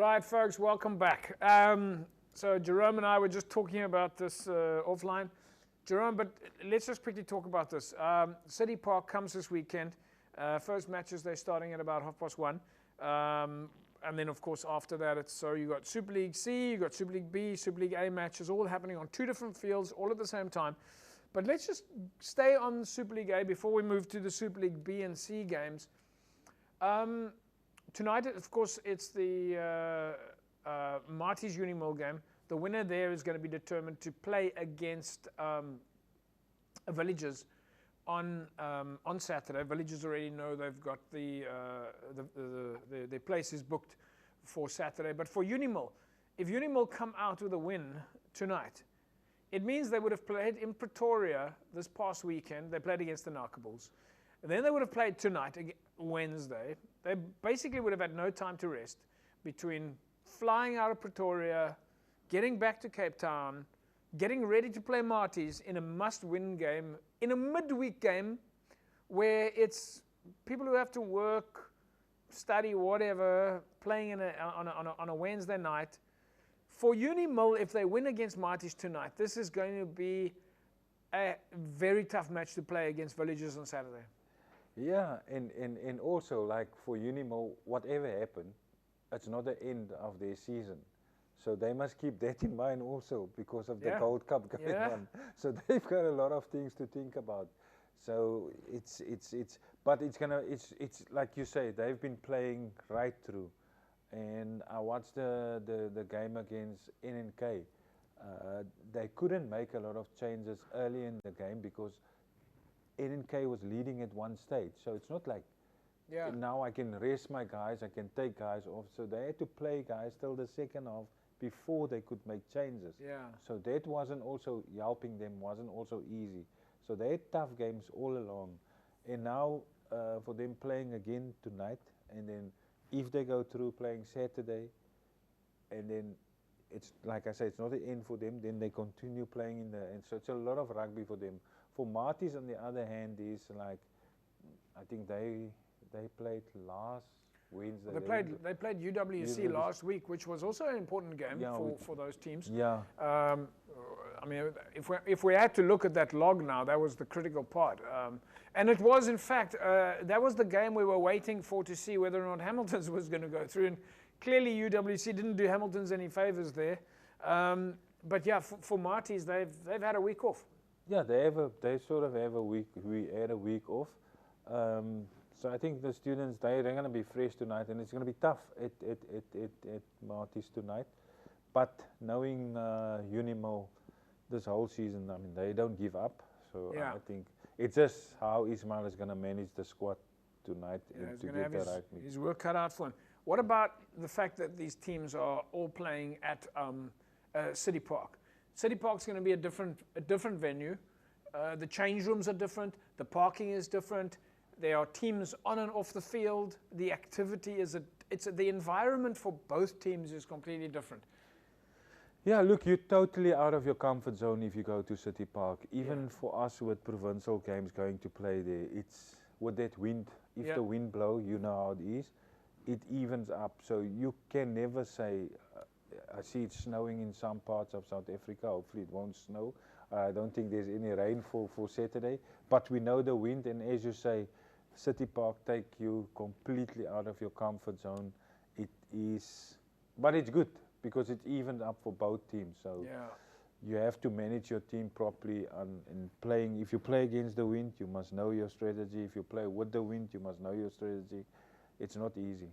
Right, folks, welcome back. So Jerome and I were just talking about this offline. Jerome, but let's just quickly talk about this. City Park comes this weekend. First matches, they're starting at about 1:30. And then, of course, after that, so you got Super League C, you got Super League B, Super League A matches, all happening on two different fields, all at the same time. But let's just stay on Super League A before we move to the Super League B and C games. Tonight, of course, it's the Marty's Unimil game. The winner there is going to be determined to play against Villagers on Saturday. Villagers already know they've got their place is booked for Saturday. But for Unimil, if Unimil come out with a win tonight, it means they would have played in Pretoria this past weekend. They played against the Knockables. And then they would have played tonight, Wednesday. They basically would have had no time to rest between flying out of Pretoria, getting back to Cape Town, getting ready to play Marty's in a must-win game, in a midweek game where it's people who have to work, study, whatever, playing on a Wednesday night. For Unimil, if they win against Marty's tonight, this is going to be a very tough match to play against Villagers on Saturday. Yeah, and also, like for Unimil, whatever happened, it's not the end of their season. So they must keep that in mind also because of the Gold Cup going on. So they've got a lot of things to think about. So it's like you say, they've been playing right through. And I watched the game against NNK. They couldn't make a lot of changes early in the game because NNK was leading at one stage, so it's not like now I can rest my guys, I can take guys off. So they had to play guys till the second half before they could make changes. So that wasn't also helping them, wasn't also easy. So they had tough games all along. And now for them playing again tonight, and then if they go through playing Saturday, and then it's like I say, it's not the end for them, then they continue playing in the end. So it's a lot of rugby for them. For Marty's, on the other hand, is like, I think they played last Wednesday. They played UWC last week, which was also an important game for those teams. I mean, if we had to look at that log now, that was the critical part. And it was, in fact, that was the game we were waiting for to see whether or not Hamilton's was going to go through. And clearly UWC didn't do Hamilton's any favors there. But yeah, for Marty's, they've had a week off. Yeah, they sort of have a week. We had a week off, so I think the students they're going to be fresh tonight, and it's going to be tough at Marty's tonight. But knowing Unimil this whole season, I mean they don't give up. So I think it's just how Ismail is going to manage the squad tonight to get the right mix. His work cut out for him. What about the fact that these teams are all playing at City Park? City Park's going to be a different venue. The change rooms are different. The parking is different. There are teams on and off the field. The activity is the environment for both teams is completely different. Yeah, look, you're totally out of your comfort zone if you go to City Park. Even for us with provincial games going to play there, it's with that wind. If the wind blows, you know how it is. It evens up. So you can never say. I see it's snowing in some parts of South Africa. Hopefully it won't snow. I don't think there's any rainfall for Saturday. But we know the wind, and as you say, City Park take you completely out of your comfort zone. It is, but it's good because it evened up for both teams. So you have to manage your team properly and playing. If you play against the wind, you must know your strategy. If you play with the wind, you must know your strategy. It's not easy.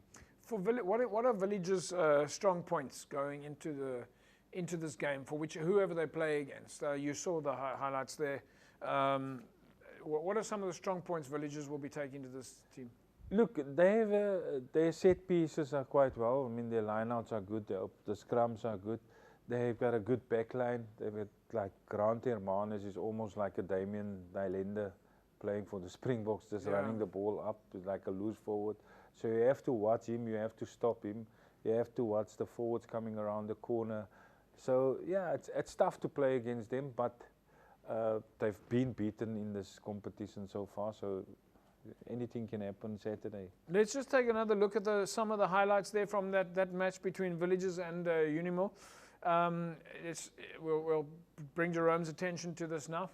What are Village's strong points going into this game for whoever they play against? You saw the highlights there. What are some of the strong points Villagers will be taking to this team? Look, they have their set pieces are quite well. I mean, their lineouts are good. The scrums are good. They've got a good backline. They've got like Grant Hermanus is almost like a Damien Dylende playing for the Springboks, just running the ball up like a loose forward. So you have to watch him, you have to stop him, you have to watch the forwards coming around the corner. So yeah, it's tough to play against them, but they've been beaten in this competition so far, so anything can happen Saturday. Let's just take another look at some of the highlights there from that match between Villages and Unimil. We'll bring Jerome's attention to this now.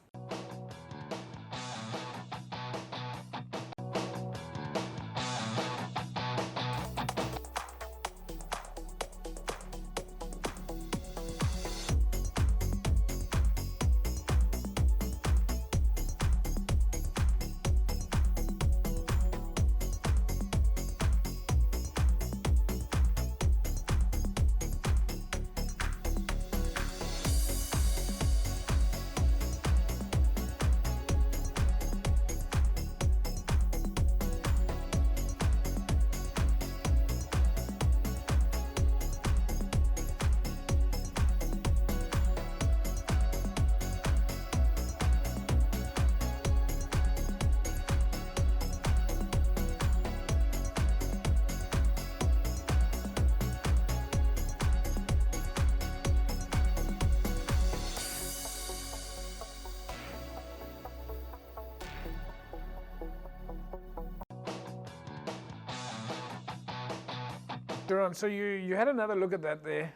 Jerome, so you had another look at that there.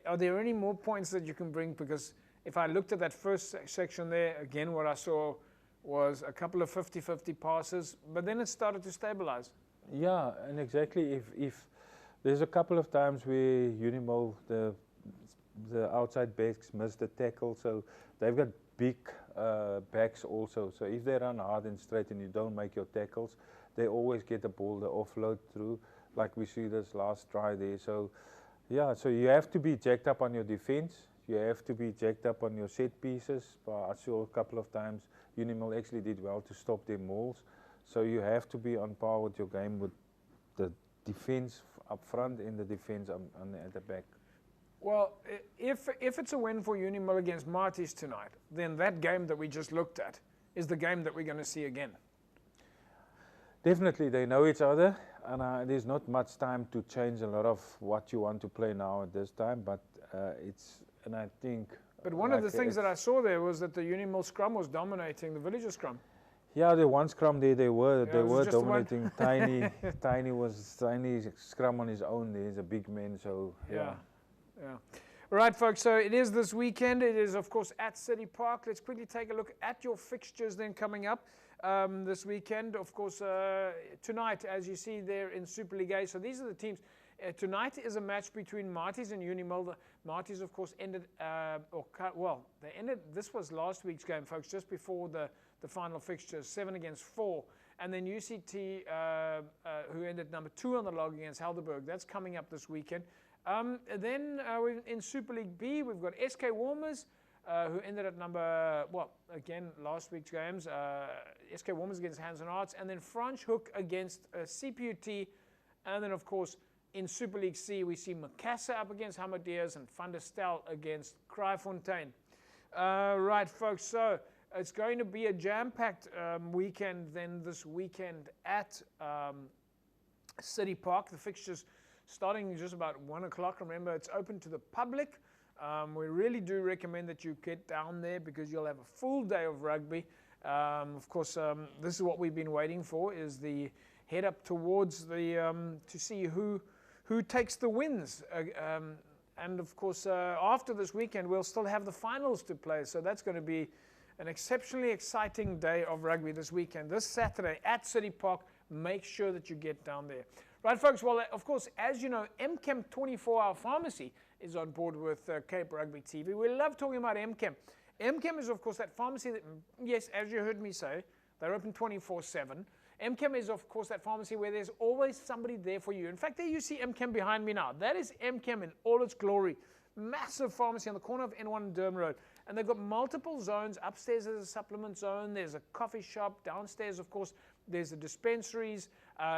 Are there any more points that you can bring? Because if I looked at that first section there, again, what I saw was a couple of 50-50 passes, but then it started to stabilize. Yeah, and exactly. If there's a couple of times where Unimil, the outside backs missed the tackle, so they've got big backs also. So if they run hard and straight and you don't make your tackles, they always get the ball, the offload through, like we see this last try there. So yeah, so you have to be jacked up on your defense. You have to be jacked up on your set pieces. I saw a couple of times Unimil actually did well to stop their mauls. So you have to be on par with your game with the defense up front and the defense at the back. Well, if it's a win for Unimil against Marties tonight, then that game that we just looked at is the game that we're going to see again. Definitely, they know each other, and there's not much time to change a lot of what you want to play now at this time, but and I think... But one of the things that I saw there was that the Unimil scrum was dominating the Villager scrum. Yeah, the one scrum there, they were dominating. Tiny scrum on his own there. He's a big man, so yeah. All right, folks, so it is this weekend. It is, of course, at City Park. Let's quickly take a look at your fixtures then coming up. This weekend, of course, tonight, as you see there in Super League A. So these are the teams. Tonight is a match between Marties and Unimil. The Marties, of course, ended. They ended. This was last week's game, folks, just before the final fixtures, 7 against 4, and then UCT, who ended number 2 on the log against Helderberg. That's coming up this weekend. Then in Super League B, we've got SK Warmers. Who ended at again, last week's games, SK Warmers against Hands and Arts, and then Franschhoek against CPUT, and then, of course, in Super League C, we see Macassar up against Hamadiers and Van der Stel against Kraaifontein. Right, folks, so it's going to be a jam-packed weekend then this weekend at City Park. The fixtures starting just about 1 o'clock. Remember, it's open to the public. We really do recommend that you get down there because you'll have a full day of rugby. Of course, this is what we've been waiting for, is the head up towards the to see who takes the wins. And of course, after this weekend, we'll still have the finals to play. So that's going to be an exceptionally exciting day of rugby this weekend. This Saturday at City Park, make sure that you get down there. Right, folks, well, of course, as you know, MChem 24-Hour Pharmacy is on board with Cape Rugby TV. We love talking about MChem. MChem is, of course, that pharmacy that, yes, as you heard me say, they're open 24/7. MChem is, of course, that pharmacy where there's always somebody there for you. In fact, there you see MChem behind me now. That is MChem in all its glory. Massive pharmacy on the corner of N1 and Durham Road. And they've got multiple zones. Upstairs there's a supplement zone. There's a coffee shop. Downstairs, of course, there's the dispensaries.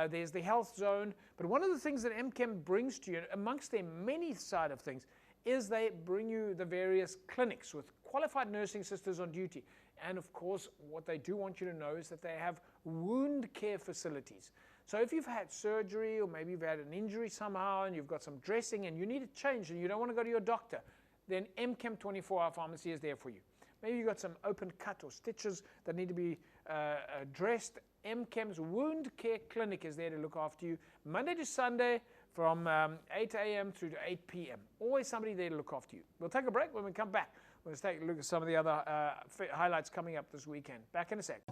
There's the health zone. But one of the things that MChem brings to you, amongst their many side of things, is they bring you the various clinics with qualified nursing sisters on duty. And of course, what they do want you to know is that they have wound care facilities. So if you've had surgery or maybe you've had an injury somehow and you've got some dressing and you need a change and you don't want to go to your doctor, then MChem 24-Hour Pharmacy is there for you. Maybe you've got some open cut or stitches that need to be dressed. MChem's Wound Care Clinic is there to look after you Monday to Sunday from 8 a.m. through to 8 p.m. Always somebody there to look after you. We'll take a break. When we come back, we'll take a look at some of the other highlights coming up this weekend. Back in a sec.